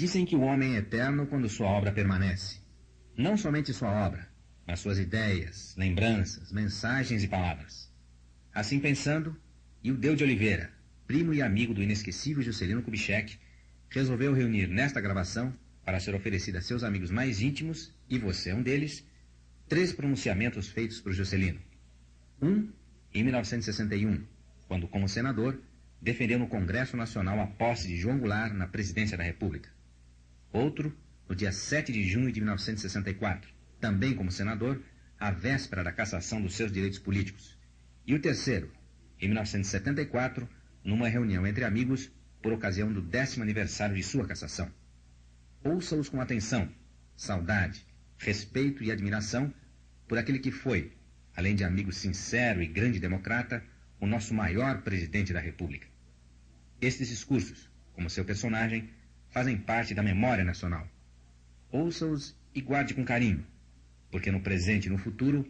Dizem que o homem é eterno quando sua obra permanece. Não somente sua obra, mas suas ideias, lembranças, mensagens e palavras. Assim pensando, Ildeu de Oliveira, primo e amigo do inesquecível Juscelino Kubitschek, resolveu reunir nesta gravação, para ser oferecida a seus amigos mais íntimos, e você é um deles, 3 pronunciamentos feitos por Juscelino. Um, em 1961, quando, como senador, defendeu no Congresso Nacional a posse de João Goulart na presidência da República. Outro, no dia 7 de junho de 1964, também como senador, à véspera da cassação dos seus direitos políticos. E o terceiro, em 1974, numa reunião entre amigos, por ocasião do 10º aniversário de sua cassação. Ouça-os com atenção, saudade, respeito e admiração por aquele que foi, além de amigo sincero e grande democrata, o nosso maior presidente da República. Estes discursos, como seu personagem, fazem parte da memória nacional. Ouça-os e guarde com carinho, porque no presente e no futuro,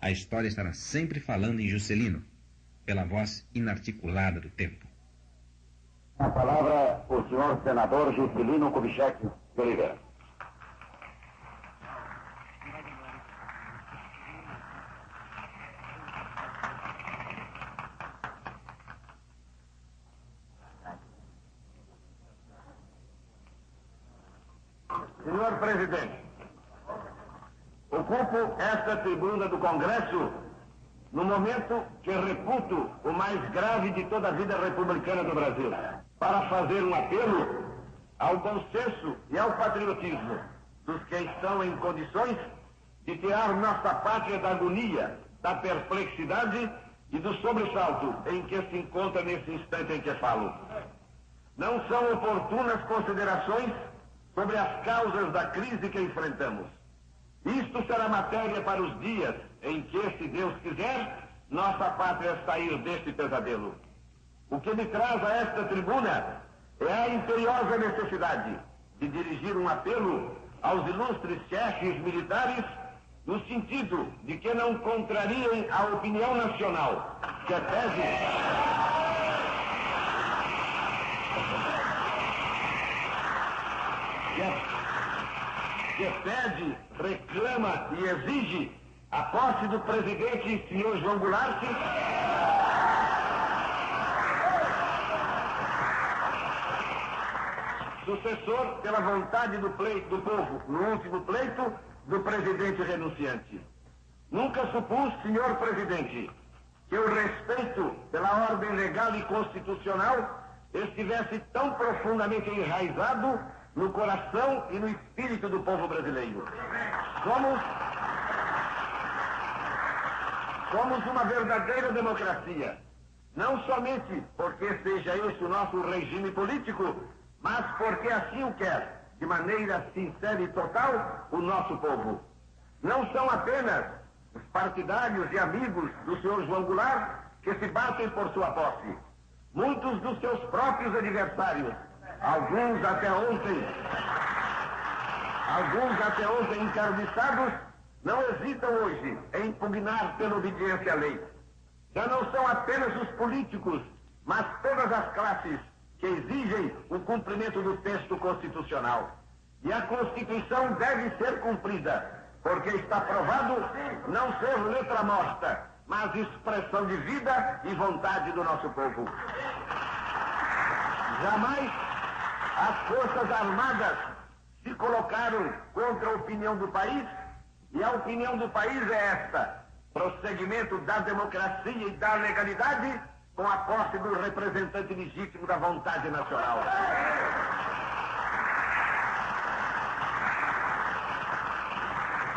a história estará sempre falando em Juscelino, pela voz inarticulada do tempo. A palavra, o senhor senador Juscelino Kubitschek de Oliveira. Senhor presidente, ocupo esta tribuna do Congresso no momento que reputo o mais grave de toda a vida republicana do Brasil, para fazer um apelo ao bom senso e ao patriotismo dos que estão em condições de tirar nossa pátria da agonia, da perplexidade e do sobressalto em que se encontra nesse instante em que falo. Não são oportunas considerações sobre as causas da crise que enfrentamos. Isto será matéria para os dias em que, se Deus quiser, nossa pátria sair deste pesadelo. O que me traz a esta tribuna é a imperiosa necessidade de dirigir um apelo aos ilustres chefes militares no sentido de que não contrariem a opinião nacional, que pede, reclama e exige a posse do presidente senhor João Goulart, sucessor pela vontade do povo, no último pleito do presidente renunciante. Nunca supus, senhor presidente, que o respeito pela ordem legal e constitucional estivesse tão profundamente enraizado no coração e no espírito do povo brasileiro. Somos uma verdadeira democracia, não somente porque seja esse o nosso regime político, mas porque assim o quer, de maneira sincera e total, o nosso povo. Não são apenas os partidários e amigos do senhor João Goulart que se batem por sua posse. Muitos dos seus próprios adversários, alguns até ontem encarniçados, não hesitam hoje em impugnar pela obediência à lei. Já não são apenas os políticos, mas todas as classes que exigem o cumprimento do texto constitucional. E a Constituição deve ser cumprida, porque está provado não ser letra morta, mas expressão de vida e vontade do nosso povo. Jamais as Forças Armadas se colocaram contra a opinião do país, e a opinião do país é esta: prosseguimento da democracia e da legalidade com a posse do representante legítimo da vontade nacional.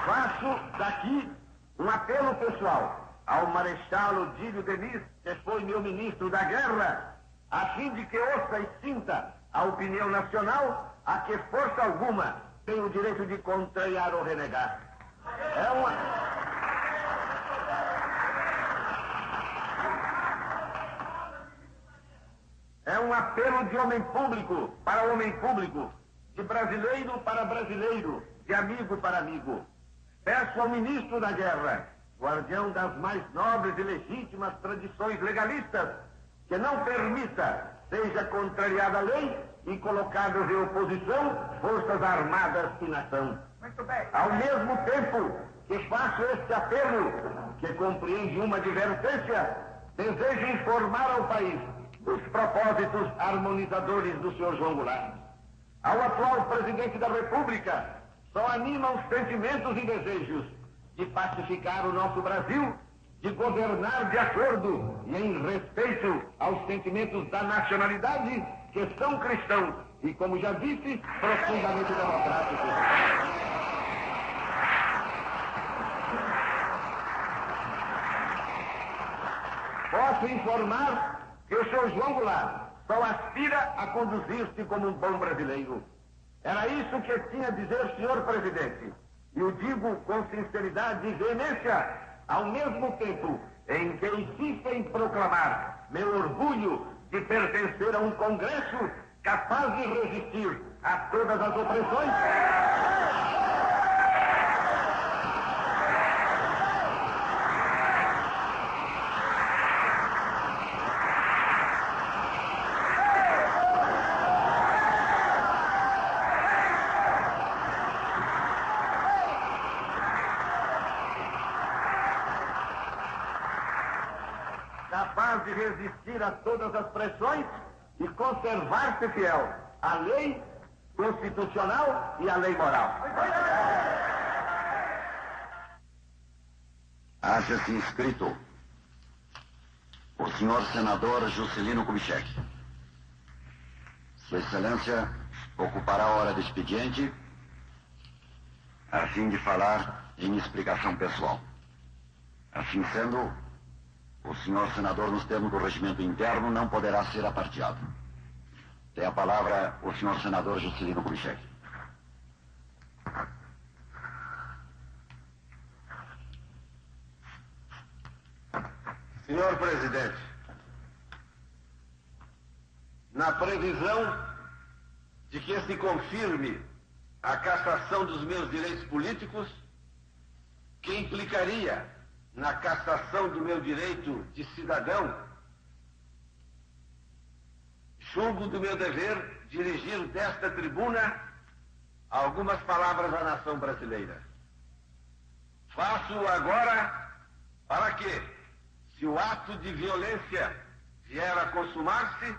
Faço daqui um apelo pessoal ao Marechal Odílio Denis, que foi meu ministro da Guerra, a fim de que ouça e sinta a opinião nacional, a que força alguma tem o direito de contrariar ou renegar. É um apelo de homem público para homem público, de brasileiro para brasileiro, de amigo para amigo. Peço ao ministro da Guerra, guardião das mais nobres e legítimas tradições legalistas, que não permita seja contrariada a lei e colocados em oposição, forças armadas e nação. Muito bem. Ao mesmo tempo que faço este apelo, que compreende uma advertência, desejo informar ao país dos propósitos harmonizadores do Sr. João Goulart. Ao atual presidente da República, só animam os sentimentos e desejos de pacificar o nosso Brasil, de governar de acordo e em respeito aos sentimentos da nacionalidade, que são cristãos e, como já disse, profundamente democráticos. Posso informar que o Sr. João Goulart só aspira a conduzir-se como um bom brasileiro. Era isso que tinha a dizer, senhor presidente. E o digo com sinceridade e veemência, ao mesmo tempo em que insisto em proclamar meu orgulho de pertencer a um Congresso capaz de resistir a todas as opressões. Capaz de resistir a todas as pressões e conservar-se fiel à lei constitucional e à lei moral. Acha-se inscrito o senhor senador Juscelino Kubitschek. Sua Excelência ocupará a hora do expediente a fim de falar em explicação pessoal. Assim sendo, o senhor senador, nos termos do regimento interno, não poderá ser aparteado. Tem a palavra o senhor senador Juscelino Kubitschek. Senhor presidente, na previsão de que se confirme a cassação dos meus direitos políticos, que implicaria na cassação do meu direito de cidadão, julgo do meu dever dirigir desta tribuna algumas palavras à nação brasileira. Faço-o agora para que, se o ato de violência vier a consumar-se,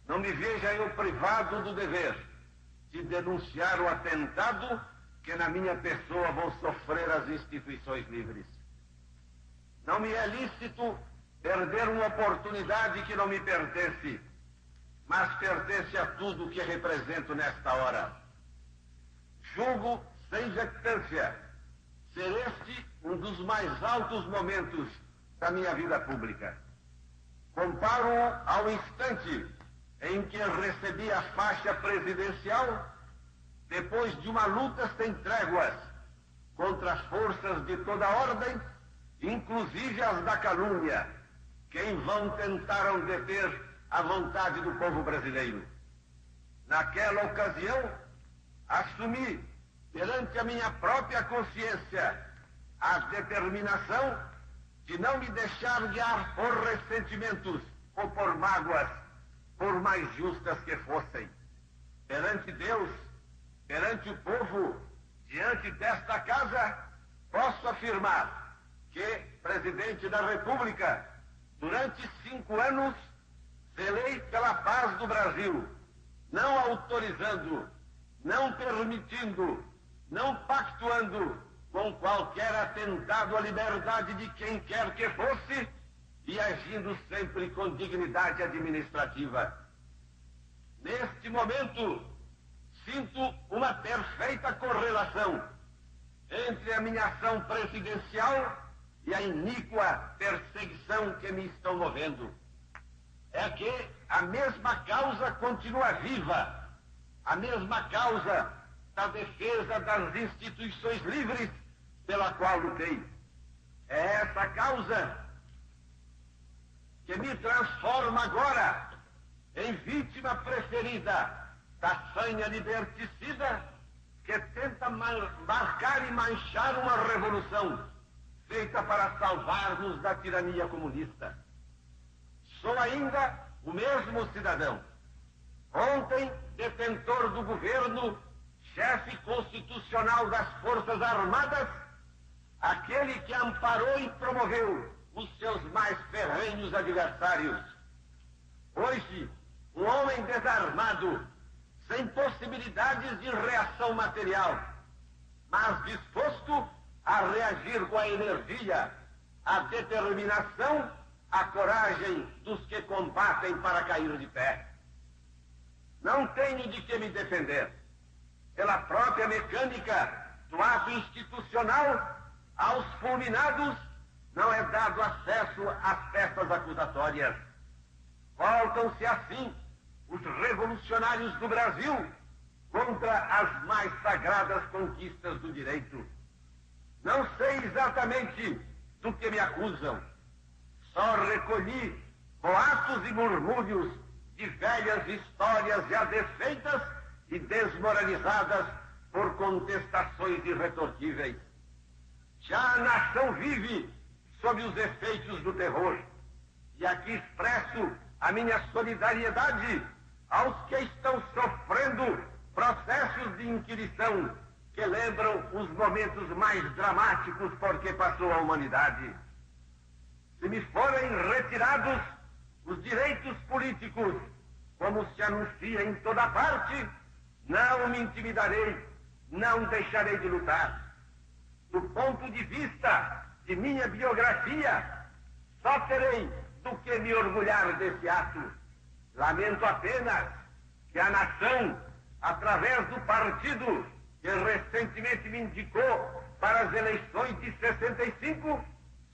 não me veja eu privado do dever de denunciar o atentado que na minha pessoa vão sofrer as instituições livres. Não me é lícito perder uma oportunidade que não me pertence, mas pertence a tudo o que represento nesta hora. Julgo, sem jactância, ser este um dos mais altos momentos da minha vida pública. Comparo-o ao instante em que recebi a faixa presidencial, depois de uma luta sem tréguas contra as forças de toda ordem, inclusive as da calúnia, que em vão tentaram deter a vontade do povo brasileiro. Naquela ocasião, assumi perante a minha própria consciência a determinação de não me deixar guiar por ressentimentos ou por mágoas, por mais justas que fossem. Perante Deus, perante o povo, diante desta casa, posso afirmar que, presidente da República, durante 5 anos, zelei pela paz do Brasil, não autorizando, não permitindo, não pactuando com qualquer atentado à liberdade de quem quer que fosse e agindo sempre com dignidade administrativa. Neste momento, sinto uma perfeita correlação entre a minha ação presidencial e a iníqua perseguição que me estão movendo. É que a mesma causa continua viva, a mesma causa da defesa das instituições livres pela qual lutei. É essa causa que me transforma agora em vítima preferida da sanha liberticida que tenta marcar e manchar uma revolução feita para salvar-nos da tirania comunista. Sou ainda o mesmo cidadão, Ontem, detentor do governo, chefe constitucional das Forças Armadas, aquele que amparou e promoveu os seus mais ferrenhos adversários. Hoje, um homem desarmado, sem possibilidades de reação material, mas disposto a reagir com a energia, a determinação, a coragem dos que combatem para cair de pé. Não tenho de que me defender. Pela própria mecânica do ato institucional, aos fulminados não é dado acesso às peças acusatórias. Voltam-se assim os revolucionários do Brasil contra as mais sagradas conquistas do direito. Não sei exatamente do que me acusam. Só recolhi boatos e murmúrios de velhas histórias já desfeitas e desmoralizadas por contestações irretorquíveis. Já a nação vive sob os efeitos do terror. E aqui expresso a minha solidariedade aos que estão sofrendo processos de inquirição que lembram os momentos mais dramáticos por que passou a humanidade. Se me forem retirados os direitos políticos, como se anuncia em toda parte, não me intimidarei, não deixarei de lutar. Do ponto de vista de minha biografia, só terei do que me orgulhar desse ato. Lamento apenas que a nação, através do partido que recentemente me indicou para as eleições de 65,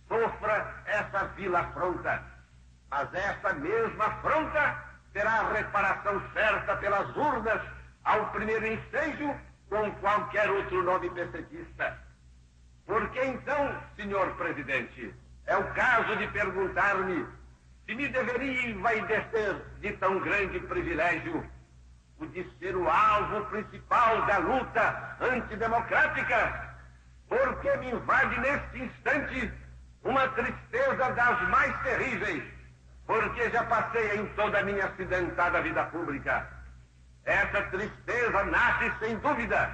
sofra essa vil afronta. Mas essa mesma afronta terá reparação certa pelas urnas ao primeiro ensejo com qualquer outro nome pessetista. Porque então, senhor presidente, é o caso de perguntar-me se me deveria envaidecer de tão grande privilégio o de ser o alvo principal da luta antidemocrática, porque me invade neste instante uma tristeza das mais terríveis, porque já passei em toda a minha acidentada vida pública. Essa tristeza nasce, sem dúvida,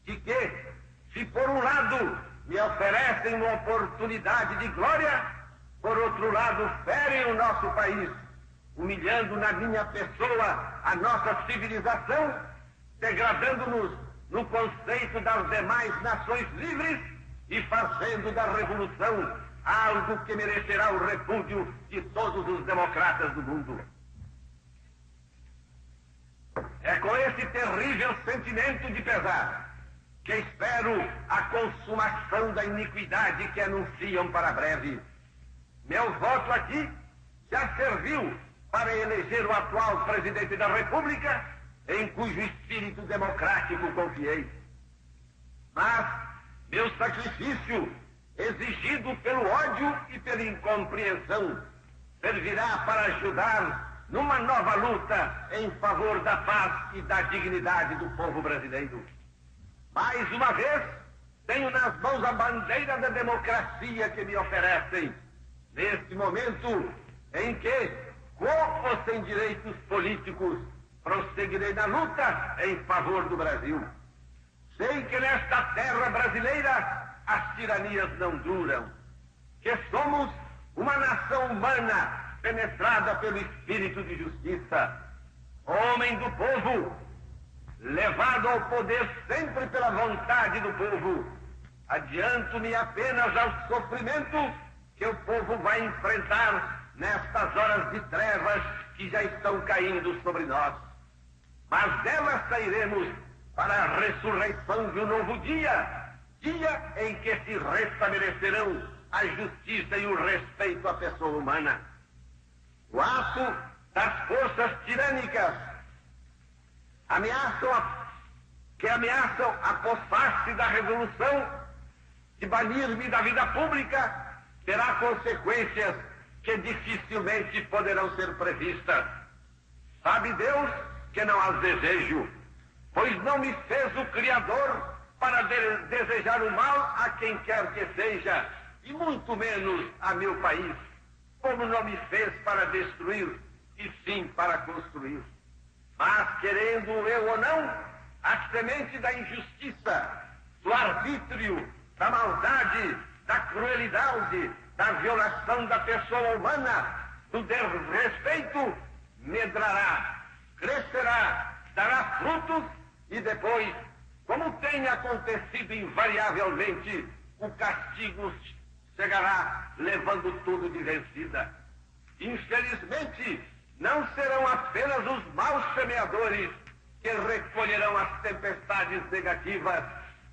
de que, se por um lado me oferecem uma oportunidade de glória, por outro lado ferem o nosso país, humilhando na minha pessoa a nossa civilização, degradando-nos no conceito das demais nações livres e fazendo da revolução algo que merecerá o repúdio de todos os democratas do mundo. É com esse terrível sentimento de pesar que espero a consumação da iniquidade que anunciam para breve. Meu voto aqui já serviu para eleger o atual presidente da República, em cujo espírito democrático confiei. Mas meu sacrifício, exigido pelo ódio e pela incompreensão, servirá para ajudar numa nova luta em favor da paz e da dignidade do povo brasileiro. Mais uma vez, tenho nas mãos a bandeira da democracia que me oferecem, neste momento em que, com ou sem direitos políticos, prosseguirei na luta em favor do Brasil. Sei que nesta terra brasileira as tiranias não duram, que somos uma nação humana penetrada pelo espírito de justiça, homem do povo, levado ao poder sempre pela vontade do povo. Adianto-me apenas ao sofrimento que o povo vai enfrentar nestas horas de trevas que já estão caindo sobre nós. Mas delas sairemos para a ressurreição de um novo dia, dia em que se restabelecerão a justiça e o respeito à pessoa humana. O ato das forças tirânicas que ameaçam apossar-se da revolução e banir-me da vida pública terá consequências que dificilmente poderão ser previstas. Sabe Deus que não as desejo, pois não me fez o Criador para desejar o mal a quem quer que seja, e muito menos a meu país, como não me fez para destruir, e sim para construir. Mas, querendo eu ou não, a semente da injustiça, do arbítrio, da maldade, da crueldade, da violação da pessoa humana, do desrespeito, medrará, crescerá, dará frutos e depois, como tem acontecido invariavelmente, o castigo chegará levando tudo de vencida. Infelizmente, não serão apenas os maus semeadores que recolherão as tempestades negativas,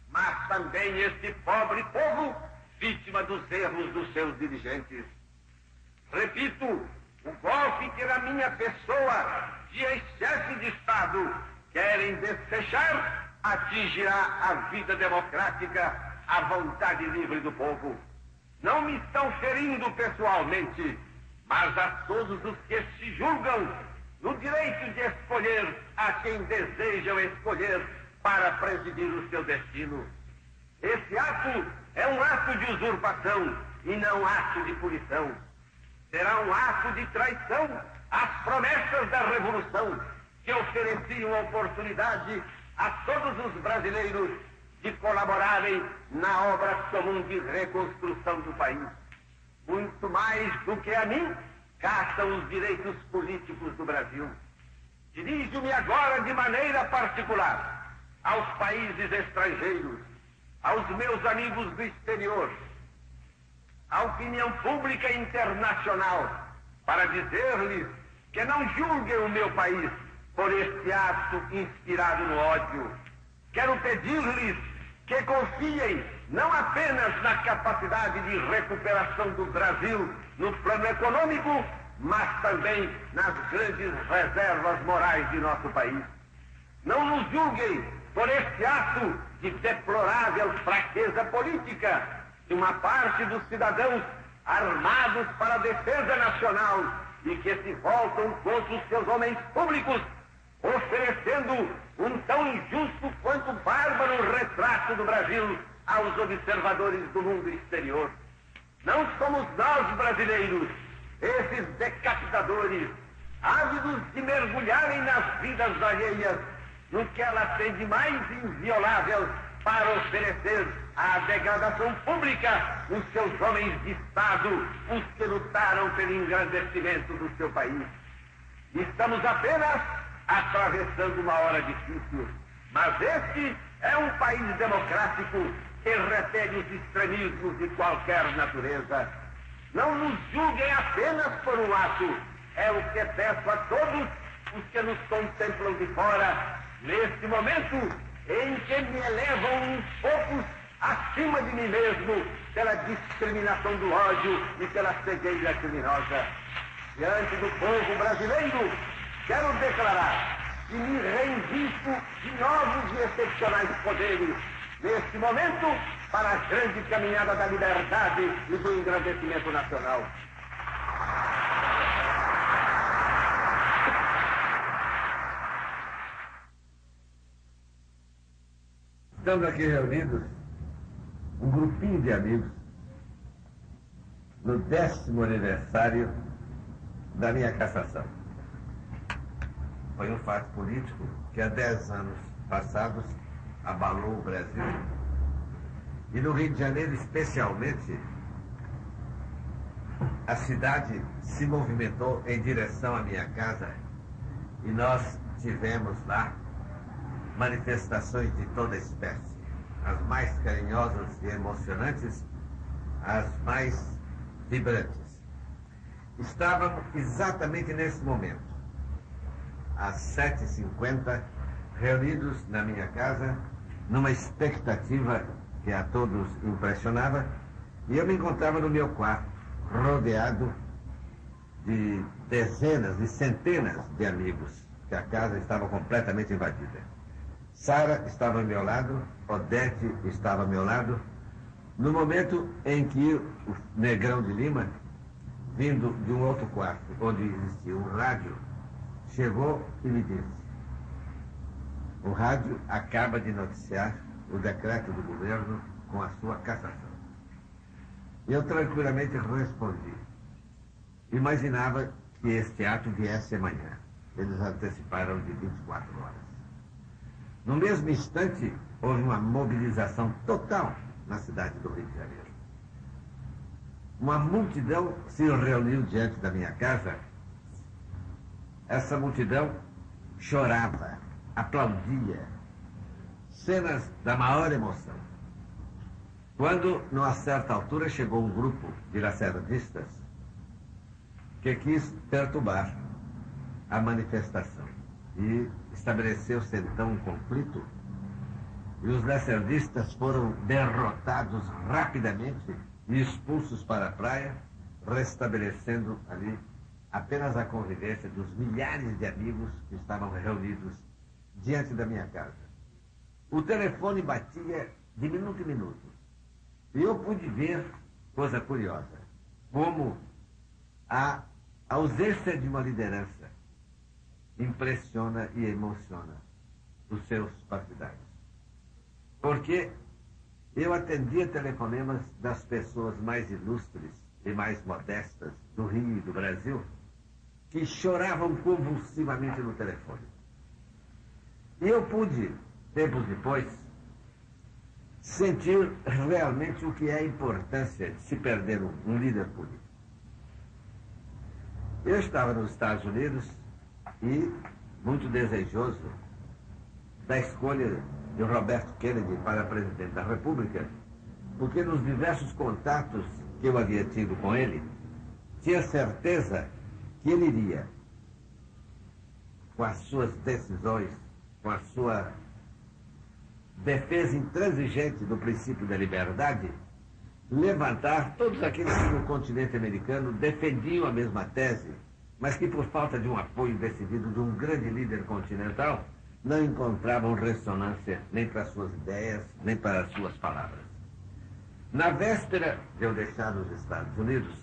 mas também este pobre povo, vítima dos erros dos seus dirigentes. Repito, o golpe que na minha pessoa de ex-chefe de Estado querem desfechar atingirá a vida democrática, a vontade livre do povo. Não me estão ferindo pessoalmente, mas a todos os que se julgam no direito de escolher a quem desejam escolher para presidir o seu destino. Esse ato é um ato de usurpação e não ato de punição. Será um ato de traição às promessas da Revolução, que ofereciam oportunidade a todos os brasileiros de colaborarem na obra comum de reconstrução do país. Muito mais do que a mim, caçam os direitos políticos do Brasil. Dirijo-me agora de maneira particular aos países estrangeiros, aos meus amigos do exterior, à opinião pública internacional, para dizer-lhes que não julguem o meu país por este ato inspirado no ódio. Quero pedir-lhes que confiem não apenas na capacidade de recuperação do Brasil no plano econômico, mas também nas grandes reservas morais de nosso país. Não nos julguem por este ato de deplorável fraqueza política de uma parte dos cidadãos armados para a defesa nacional e que se voltam contra os seus homens públicos, oferecendo um tão injusto quanto bárbaro retrato do Brasil aos observadores do mundo exterior. Não somos nós, brasileiros, esses decapitadores, ávidos de mergulharem nas vidas alheias, no que elas têm de mais inviolável para oferecer à degradação pública os seus homens de Estado, os que lutaram pelo engrandecimento do seu país. Estamos apenas atravessando uma hora difícil, mas este é um país democrático que repele os extremismos de qualquer natureza. Não nos julguem apenas por um ato, é o que peço a todos os que nos contemplam de fora, neste momento em que me elevam uns poucos acima de mim mesmo pela discriminação do ódio e pela cegueira criminosa. Diante do povo brasileiro, quero declarar que me reinvisto de novos e excepcionais poderes, neste momento, para a grande caminhada da liberdade e do engrandecimento nacional. Estamos aqui reunidos, um grupinho de amigos, no 10º aniversário da minha cassação. Foi um fato político que há 10 anos passados abalou o Brasil. E no Rio de Janeiro, especialmente, a cidade se movimentou em direção à minha casa e nós tivemos lá manifestações de toda espécie, as mais carinhosas e emocionantes, as mais vibrantes. Estávamos exatamente nesse momento, às 7h50, reunidos na minha casa, numa expectativa que a todos impressionava, e eu me encontrava no meu quarto, rodeado de dezenas e centenas de amigos, que a casa estava completamente invadida. Sara estava ao meu lado, Odete estava ao meu lado, no momento em que o Negrão de Lima, vindo de um outro quarto, onde existia um rádio, chegou e me disse: o rádio acaba de noticiar o decreto do governo com a sua cassação. Eu tranquilamente respondi. Imaginava que este ato viesse amanhã. eles anteciparam de 24 horas. No mesmo instante, houve uma mobilização total na cidade do Rio de Janeiro. Uma multidão se reuniu diante da minha casa. Essa multidão chorava, aplaudia, cenas da maior emoção. Quando, numa certa altura, chegou um grupo de lacerdistas que quis perturbar a manifestação. E estabeleceu-se então um conflito, e os lacerdistas foram derrotados rapidamente e expulsos para a praia, restabelecendo ali apenas a convivência dos milhares de amigos que estavam reunidos diante da minha casa. O telefone batia de minuto em minuto. E eu pude ver, coisa curiosa, como a ausência de uma liderança impressiona e emociona os seus partidários. Porque eu atendia telefonemas das pessoas mais ilustres e mais modestas do Rio e do Brasil, que choravam convulsivamente no telefone. E eu pude, tempos depois, sentir realmente o que é a importância de se perder um líder político. Eu estava nos Estados Unidos e muito desejoso da escolha de Roberto Kennedy para presidente da República, porque nos diversos contatos que eu havia tido com ele, tinha certeza que ele iria, com as suas decisões, com a sua defesa intransigente do princípio da liberdade, levantar todos aqueles que no continente americano defendiam a mesma tese, mas que por falta de um apoio decidido de um grande líder continental, não encontravam ressonância nem para suas ideias, nem para as suas palavras. Na véspera de eu deixar os Estados Unidos,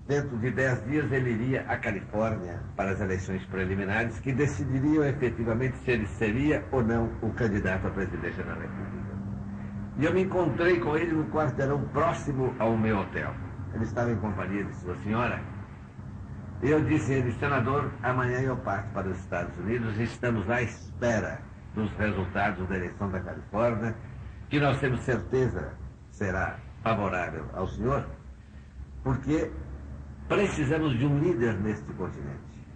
dentro de 10 dias ele iria à Califórnia para as eleições preliminares que decidiriam efetivamente se ele seria ou não o candidato à presidência da República. E eu me encontrei com ele no quarteirão próximo ao meu hotel. Ele estava em companhia de sua senhora. E eu disse a ele: senador, amanhã eu parto para os Estados Unidos e estamos à espera dos resultados da eleição da Califórnia, que nós temos certeza será favorável ao senhor, porque precisamos de um líder neste continente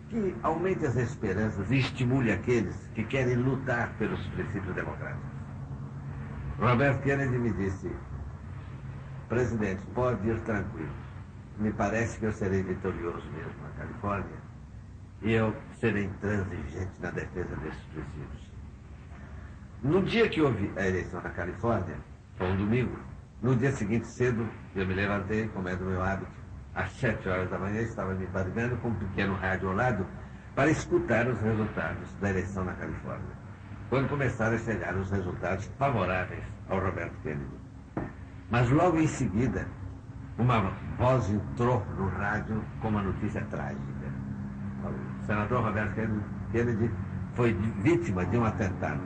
que aumente as esperanças e estimule aqueles que querem lutar pelos princípios democráticos. Robert Kennedy me disse: presidente, pode ir tranquilo. Me parece que eu serei vitorioso mesmo na Califórnia e eu serei intransigente na defesa desses princípios. No dia que houve a eleição na Califórnia, foi um domingo, no dia seguinte cedo, eu me levantei, como é do meu hábito, às 7 horas da manhã, estava me embargando com um pequeno rádio ao lado para escutar os resultados da eleição na Califórnia, quando começaram a chegar os resultados favoráveis ao Roberto Kennedy. Mas logo em seguida, uma voz entrou no rádio com uma notícia trágica. O senador Roberto Kennedy foi vítima de um atentado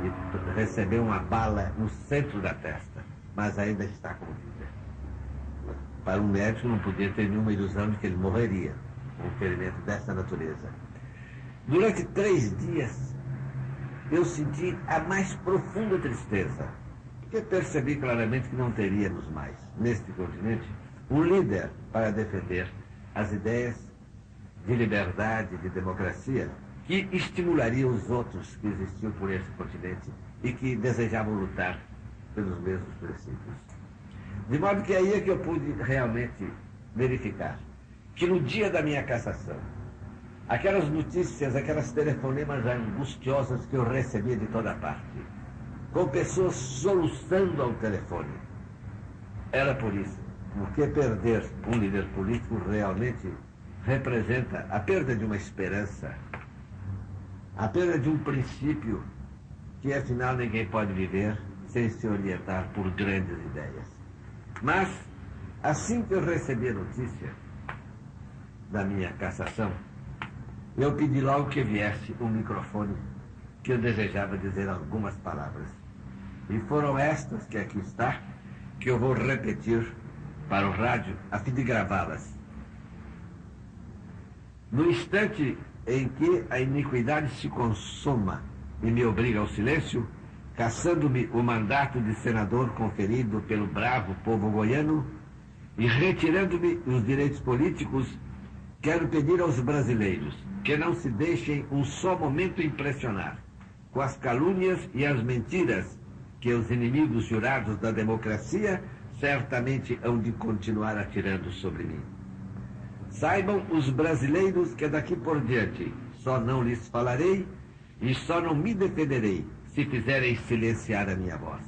e recebeu uma bala no centro da testa, mas ainda está com vida. Para um médico não podia ter nenhuma ilusão de que ele morreria com um ferimento dessa natureza. Durante 3 dias, eu senti a mais profunda tristeza, porque percebi claramente que não teríamos mais, neste continente, um líder para defender as ideias de liberdade, de democracia, que estimularia os outros que existiam por esse continente e que desejavam lutar pelos mesmos princípios. De modo que aí é que eu pude realmente verificar que no dia da minha cassação, aquelas notícias, aquelas telefonemas angustiosas que eu recebia de toda parte, com pessoas soluçando ao telefone, era por isso, porque perder um líder político realmente representa a perda de uma esperança, a perda de um princípio que afinal ninguém pode viver sem se orientar por grandes ideias. Mas, assim que eu recebi a notícia da minha cassação, eu pedi logo que viesse um microfone, que eu desejava dizer algumas palavras. E foram estas, que aqui está, que eu vou repetir para o rádio, a fim de gravá-las. No instante em que a iniquidade se consuma e me obriga ao silêncio, cassando-me o mandato de senador conferido pelo bravo povo goiano e retirando-me os direitos políticos, quero pedir aos brasileiros que não se deixem um só momento impressionar com as calúnias e as mentiras que os inimigos jurados da democracia certamente hão de continuar atirando sobre mim. Saibam os brasileiros que daqui por diante só não lhes falarei e só não me defenderei se fizerem silenciar a minha voz.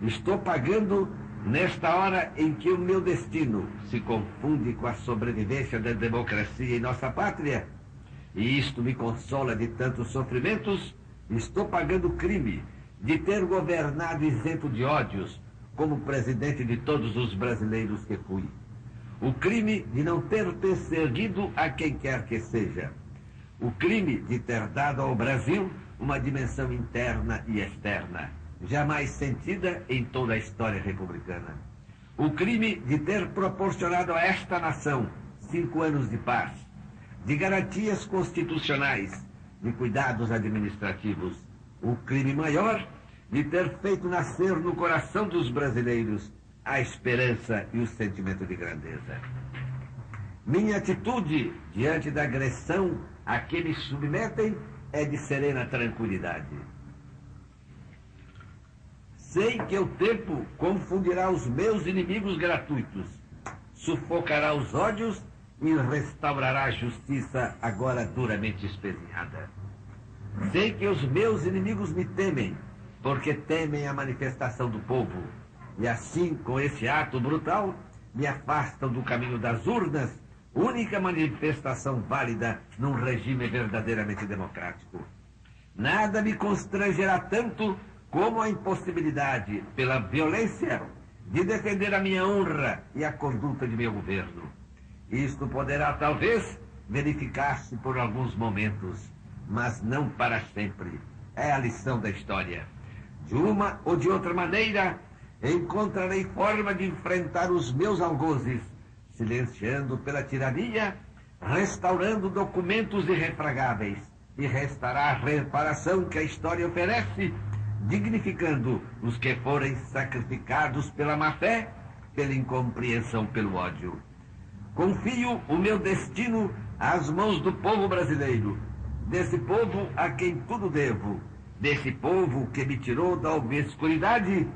Estou pagando nesta hora em que o meu destino se confunde com a sobrevivência da democracia em nossa pátria, e isto me consola de tantos sofrimentos. Estou pagando o crime de ter governado isento de ódios como presidente de todos os brasileiros que fui. O crime de não ter perseguido a quem quer que seja. O crime de ter dado ao Brasil uma dimensão interna e externa, jamais sentida em toda a história republicana. O crime de ter proporcionado a esta nação 5 anos de paz, de garantias constitucionais, de cuidados administrativos. O crime maior de ter feito nascer no coração dos brasileiros a esperança e o sentimento de grandeza. Minha atitude diante da agressão a que me submetem é de serena tranquilidade. Sei que o tempo confundirá os meus inimigos gratuitos, sufocará os ódios e restaurará a justiça agora duramente espezinhada. Sei que os meus inimigos me temem, porque temem a manifestação do povo, e assim, com esse ato brutal, me afastam do caminho das urnas, única manifestação válida num regime verdadeiramente democrático. Nada me constrangerá tanto como a impossibilidade, pela violência, de defender a minha honra e a conduta de meu governo. Isto poderá, talvez, verificar-se por alguns momentos, mas não para sempre. É a lição da história. De uma ou de outra maneira, encontrarei forma de enfrentar os meus algozes, silenciando pela tirania, restaurando documentos irrefragáveis, e restará a reparação que a história oferece, dignificando os que forem sacrificados pela má-fé, pela incompreensão, pelo ódio. Confio o meu destino às mãos do povo brasileiro, desse povo a quem tudo devo, desse povo que me tirou da obscuridade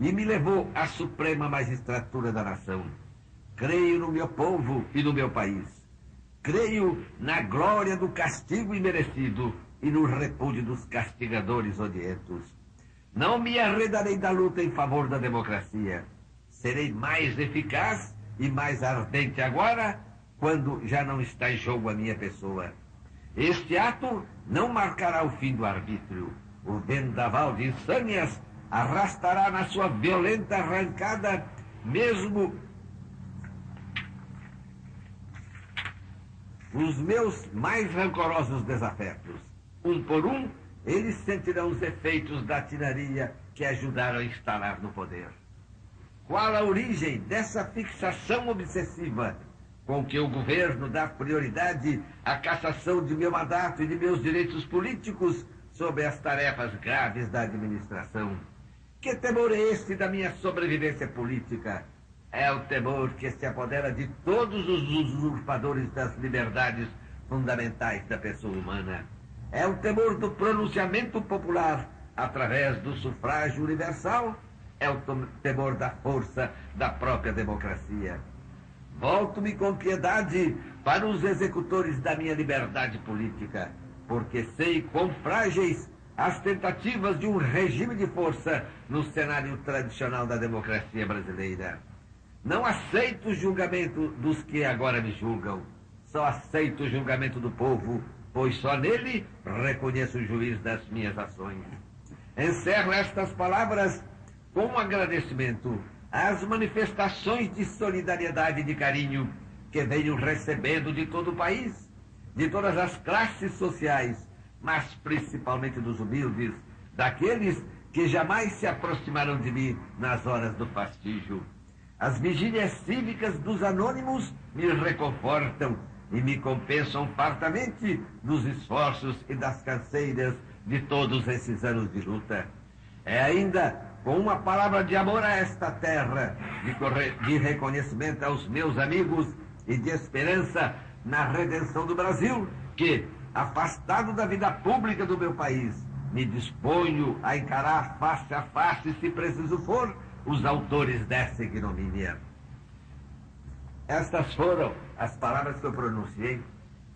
e me levou à suprema magistratura da nação. Creio no meu povo e no meu país. Creio na glória do castigo imerecido e no repúdio dos castigadores odientos. Não me arredarei da luta em favor da democracia. Serei mais eficaz e mais ardente agora, quando já não está em jogo a minha pessoa. Este ato não marcará o fim do arbítrio. O vendaval de insânias arrastará na sua violenta arrancada mesmo os meus mais rancorosos desafetos. Um por um, eles sentirão os efeitos da tirania que ajudaram a instalar no poder. Qual a origem dessa fixação obsessiva com que o governo dá prioridade à cassação de meu mandato e de meus direitos políticos sobre as tarefas graves da administração? Que temor é este da minha sobrevivência política? É o temor que se apodera de todos os usurpadores das liberdades fundamentais da pessoa humana. É o temor do pronunciamento popular através do sufrágio universal. É o temor da força da própria democracia. Volto-me com piedade para os executores da minha liberdade política, porque sei quão frágeis as tentativas de um regime de força no cenário tradicional da democracia brasileira. Não aceito o julgamento dos que agora me julgam. Só aceito o julgamento do povo, pois só nele reconheço o juiz das minhas ações. Encerro estas palavras com um agradecimento às manifestações de solidariedade e de carinho que venho recebendo de todo o país, de todas as classes sociais, mas principalmente dos humildes, daqueles que jamais se aproximaram de mim nas horas do fastígio. As vigílias cívicas dos anônimos me reconfortam e me compensam fartamente dos esforços e das canseiras de todos esses anos de luta. É ainda com uma palavra de amor a esta terra, de reconhecimento aos meus amigos e de esperança na redenção do Brasil, que, afastado da vida pública do meu país, me disponho a encarar face a face, se preciso for, os autores dessa ignomínia. Estas foram as palavras que eu pronunciei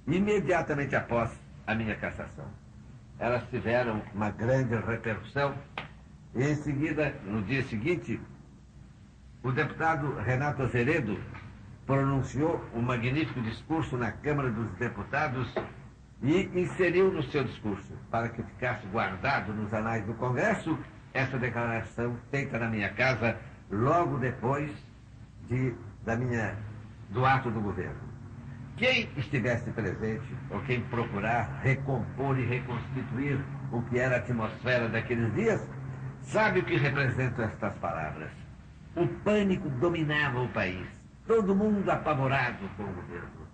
imediatamente após a minha cassação. Elas tiveram uma grande repercussão e, em seguida, no dia seguinte, o deputado Renato Azeredo pronunciou um magnífico discurso na Câmara dos Deputados e inseriu no seu discurso, para que ficasse guardado nos anais do Congresso, essa declaração feita na minha casa logo depois do ato do governo. Quem estivesse presente, ou quem procurar recompor e reconstituir o que era a atmosfera daqueles dias, sabe o que representam estas palavras. O pânico dominava o país, todo mundo apavorado com o governo.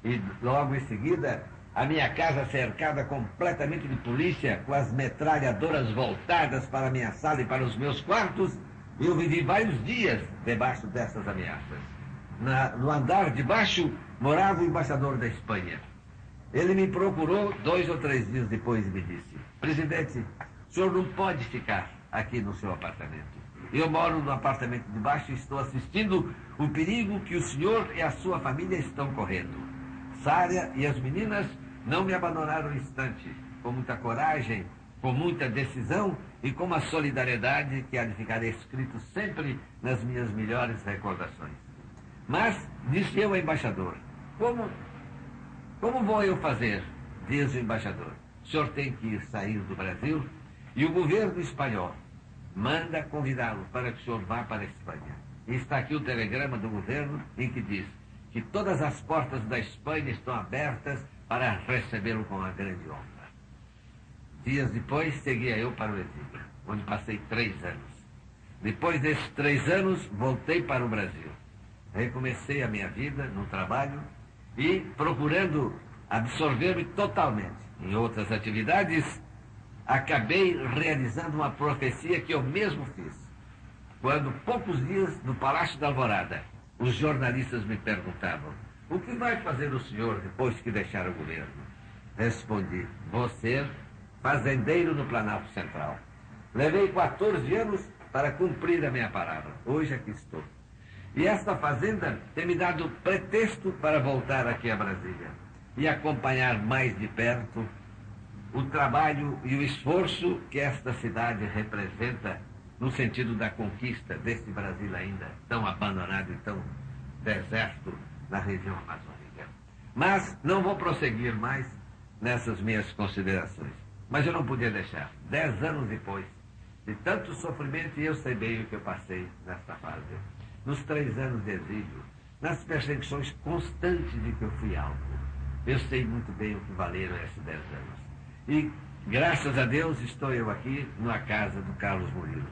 E logo em seguida, a minha casa cercada completamente de polícia, com as metralhadoras voltadas para a minha sala e para os meus quartos, eu vivi vários dias debaixo dessas ameaças. No andar de baixo morava o embaixador da Espanha. Ele me procurou 2 ou 3 dias depois e me disse: presidente, o senhor não pode ficar aqui no seu apartamento. Eu moro no apartamento de baixo e estou assistindo o perigo que o senhor e a sua família estão correndo. Sária e as meninas não me abandonaram um instante, com muita coragem, com muita decisão e com uma solidariedade que há de ficar escrito sempre nas minhas melhores recordações. Mas, disse eu ao embaixador, como vou eu fazer? Diz o embaixador, o senhor tem que sair do Brasil e o governo espanhol manda convidá-lo para que o senhor vá para a Espanha. E está aqui o telegrama do governo em que diz que todas as portas da Espanha estão abertas para recebê-lo com uma grande honra. Dias depois, seguia eu para o exílio, onde passei 3 anos. Depois desses 3 anos, voltei para o Brasil. Recomecei a minha vida no trabalho e, procurando absorver-me totalmente em outras atividades, acabei realizando uma profecia que eu mesmo fiz. Quando, poucos dias, no Palácio da Alvorada, os jornalistas me perguntavam: o que vai fazer o senhor depois que deixar o governo? Respondi: vou ser fazendeiro no Planalto Central. Levei 14 anos para cumprir a minha palavra. Hoje aqui estou. E esta fazenda tem me dado pretexto para voltar aqui a Brasília e acompanhar mais de perto o trabalho e o esforço que esta cidade representa no sentido da conquista desse Brasil ainda tão abandonado e tão deserto na região amazônica. Mas não vou prosseguir mais nessas minhas considerações. Mas eu não podia deixar. 10 anos depois de tanto sofrimento, e eu sei bem o que eu passei nesta fase, nos 3 anos de exílio, nas perseguições constantes de que eu fui alvo, eu sei muito bem o que valeram esses 10 anos. E, graças a Deus, estou eu aqui na casa do Carlos Murilo,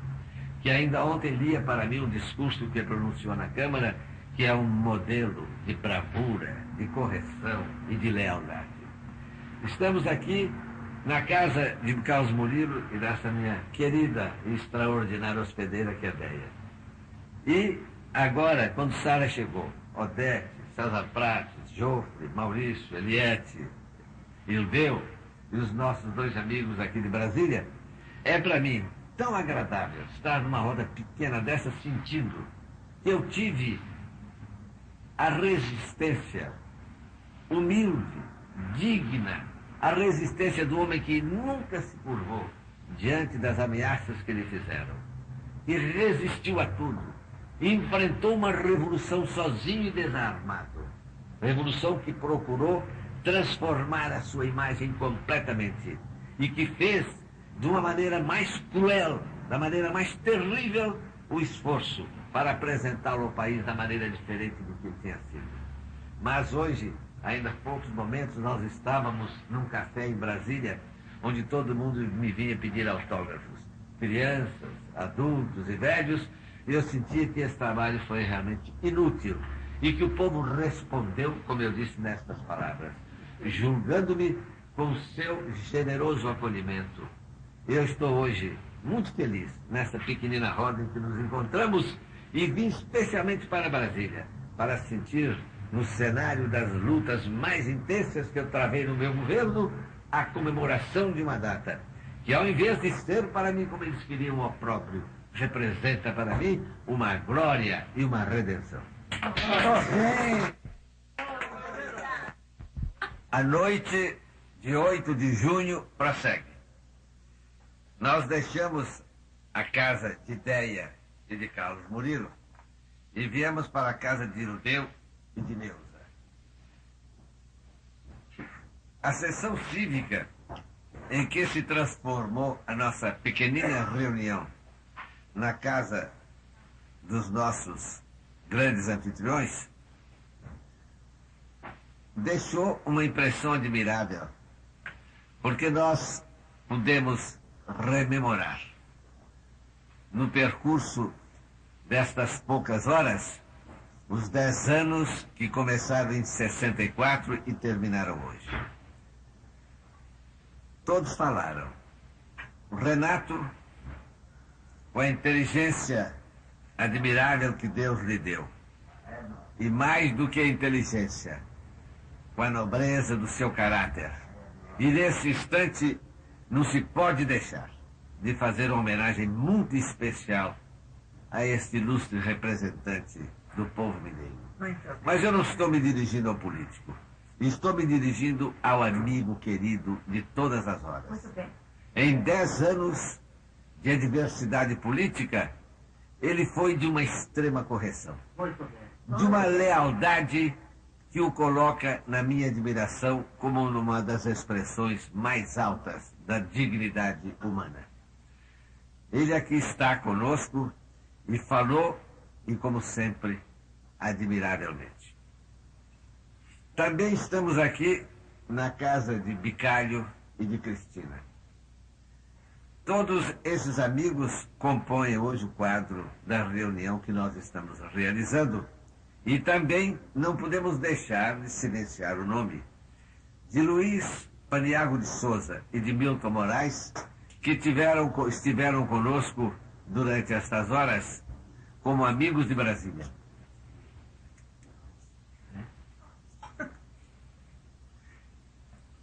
que ainda ontem lia para mim um discurso que ele pronunciou na Câmara, que é um modelo de bravura, de correção e de lealdade. Estamos aqui na casa de Carlos Murilo e dessa minha querida e extraordinária hospedeira, que é Deia. E agora, quando Sara chegou, Odete, César Prates, Jofre, Maurício, Eliette, Ilveu e os nossos 2 amigos aqui de Brasília, é para mim tão agradável estar numa roda pequena dessa, sentindo que eu tive a resistência humilde, digna, a resistência do homem que nunca se curvou diante das ameaças que lhe fizeram. E resistiu a tudo. E enfrentou uma revolução sozinho e desarmado. Revolução que procurou transformar a sua imagem completamente. E que fez, de uma maneira mais cruel, da maneira mais terrível, o esforço para apresentá-lo ao país da maneira diferente do que ele tinha sido. Mas hoje, ainda há poucos momentos, nós estávamos num café em Brasília, onde todo mundo me vinha pedir autógrafos. Crianças, adultos e velhos, e eu sentia que esse trabalho foi realmente inútil. e que o povo respondeu, como eu disse nestas palavras, julgando-me com seu generoso acolhimento. Eu estou hoje muito feliz nessa pequenina roda em que nos encontramos e vim especialmente para Brasília, para sentir no cenário das lutas mais intensas que eu travei no meu governo a comemoração de uma data que, ao invés de ser para mim, como eles queriam, o próprio, representa para mim uma glória e uma redenção. A noite de 8 de junho prossegue. Nós deixamos a casa de Déia e de Carlos Murilo e viemos para a casa de Irineu e de Neuza. A sessão cívica em que se transformou a nossa pequenina reunião na casa dos nossos grandes anfitriões deixou uma impressão admirável, porque nós pudemos rememorar no percurso destas poucas horas os 10 anos que começaram em 64 e terminaram hoje. Todos falaram. O Renato, com a inteligência admirável que Deus lhe deu, e mais do que a inteligência, com a nobreza do seu caráter. E nesse instante não se pode deixar de fazer uma homenagem muito especial a este ilustre representante do povo mineiro. Mas eu não estou me dirigindo ao político. Estou me dirigindo ao amigo querido de todas as horas. Muito bem. Em 10 anos de adversidade política, ele foi de uma extrema correção. Muito bem. De uma lealdade que o coloca na minha admiração como uma das expressões mais altas da dignidade humana. Ele aqui está conosco e falou, e como sempre, admiravelmente. Também estamos aqui na casa de Bicalho e de Cristina. Todos esses amigos compõem hoje o quadro da reunião que nós estamos realizando. E também não podemos deixar de silenciar o nome de Luiz Paniago de Souza e de Milton Moraes, que estiveram conosco durante estas horas como amigos de Brasília.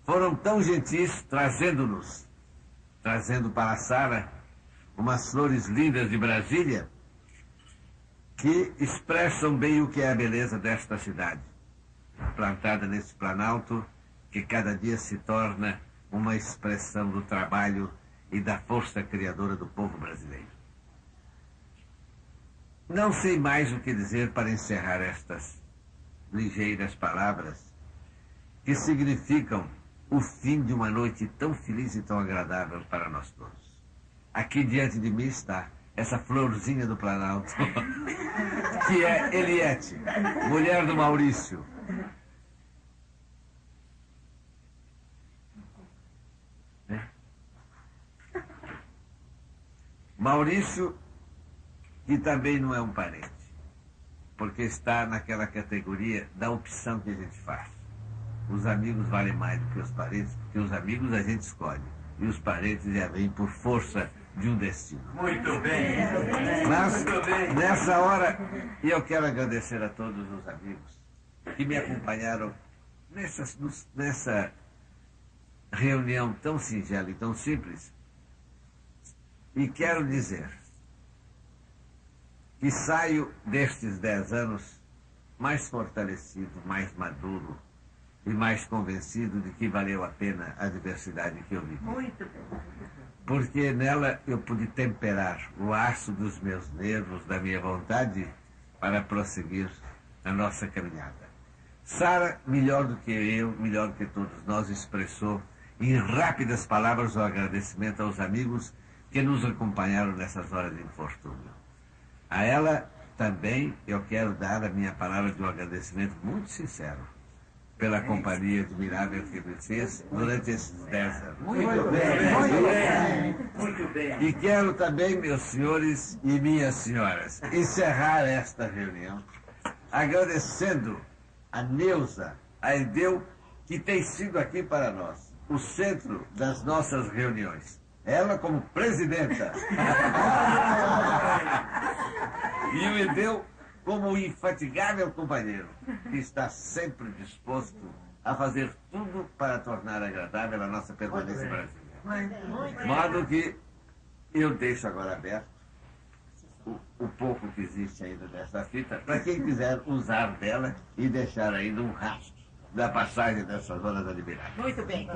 Foram tão gentis trazendo para a sala umas flores lindas de Brasília que expressam bem o que é a beleza desta cidade, plantada nesse planalto que cada dia se torna uma expressão do trabalho e da força criadora do povo brasileiro. Não sei mais o que dizer para encerrar estas ligeiras palavras que significam o fim de uma noite tão feliz e tão agradável para nós todos. Aqui diante de mim está essa florzinha do Planalto, que é Eliette, mulher do Maurício. Maurício, que também não é um parente, porque está naquela categoria da opção que a gente faz. Os amigos valem mais do que os parentes, porque os amigos a gente escolhe, e os parentes já vêm por força de um destino. Muito bem. Mas, nessa hora, eu quero agradecer a todos os amigos que me acompanharam nessa reunião tão singela e tão simples. E quero dizer que saio destes 10 anos mais fortalecido, mais maduro e mais convencido de que valeu a pena a adversidade que eu vivi. Muito bem. Porque nela eu pude temperar o aço dos meus nervos, da minha vontade, para prosseguir a nossa caminhada. Sara, melhor do que eu, melhor do que todos nós, expressou em rápidas palavras o agradecimento aos amigos que nos acompanharam nessas horas de infortúnio. A ela também eu quero dar a minha palavra de um agradecimento muito sincero pela companhia admirável que me fez durante esses 10 anos. Muito bem. Muito bem. E quero também, meus senhores e minhas senhoras, encerrar esta reunião agradecendo a Neuza, a Edeu, que tem sido aqui para nós o centro das nossas reuniões. Ela como presidenta. E o Edeu como o infatigável companheiro, que está sempre disposto a fazer tudo para tornar agradável a nossa permanência em Brasília. De modo que eu deixo agora aberto o pouco que existe ainda dessa fita, para quem quiser usar dela e deixar ainda um rastro da passagem dessas horas da liberdade. Muito bem.